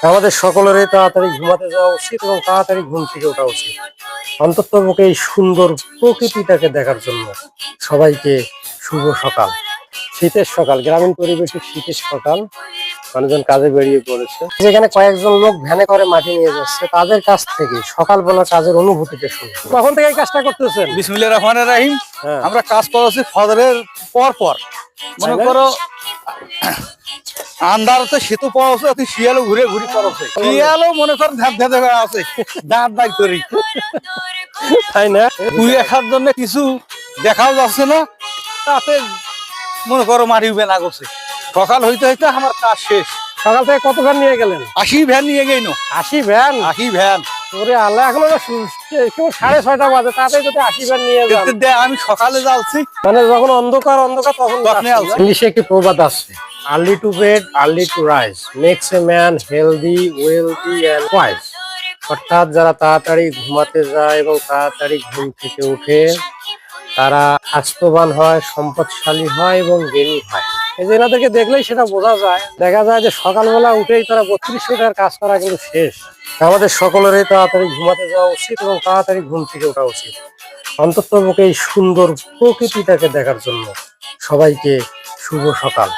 আমাদের সকলেরই তাড়াতাড়ি ঘুমাতে যাওয়া উচিত এবং তাড়াতাড়ি ঘুম থেকে ওঠা উচিত, অন্ততপক্ষে এই সুন্দর প্রকৃতিটাকে দেখার জন্য। সবাইকে শুভ সকাল। শীতের সকাল, গ্রামীণ পরিবেশের শীতের সকাল। মানুষজন কাজে বেরিয়ে পড়েছে। যেখানে কয়েকজন লোক ভ্যানে করে মাটি নিয়ে যাচ্ছে, তাদের কাছ থেকে সকালবেলা কাজের অনুভূতিটা শুনি। কখন থেকে এই কাজটা করতেছেন? বিসমিল্লাহির রহমানির রহিম। হ্যাঁ। আমরা কাজ করছি ফজরের পর মনে করো আন্ধারতে সেতু পাওয়া আছে, শিয়ালও ঘুরে ঘুরে করছে, শিয়ালও মনে কর ধাপ ধাপে আছে, দাঁত বাইর করি, তাই না? কুড়ি দেখার জন্য কিছু দেখাও যাচ্ছে না, তাতে মনে করো মারি বেনা করছে। সকাল হইতে হইতে আমার কাজ শেষ। সকাল থেকে কত ভ্যান নিয়ে গেলেন? 80 ভ্যান নিয়ে গেল। 80 ভ্যান? 80 ভ্যান। ওরে আল্লাহ, এখনো কেবল 6:30 বাজে, তাতেই যদি 80 ভ্যান নিয়ে যান। আমি সকালে যাচ্ছি, মানে যখন অন্ধকার তখন ইংলিশে একটি প্রবাদ আছে, early to bed early to rise makes a man healthy wealthy and wise. অর্থাৎ যারা তাড়াতাড়ি ঘুমাতে যায় এবং তাড়াতাড়ি ঘুম থেকে উঠে, তারা স্বাস্থ্যবান হয়, সম্পদশালী হয় এবং জ্ঞানী হয়। এই যে এনাদেরকে দেখলেই সেটা বোঝা যায়। দেখা যায় যে সকালবেলা উঠেই তারা 32 ঘন্টার কাজ করা কিন্তু শেষ। আমাদের সকলেরই তাড়াতাড়ি ঘুমাতে যাওয়া উচিত এবং তাড়াতাড়ি ঘুম থেকে ওঠা উচিত, অন্ততপক্ষে এই সুন্দর প্রকৃতিটাকে দেখার জন্য। সবাইকে শুভ সকাল।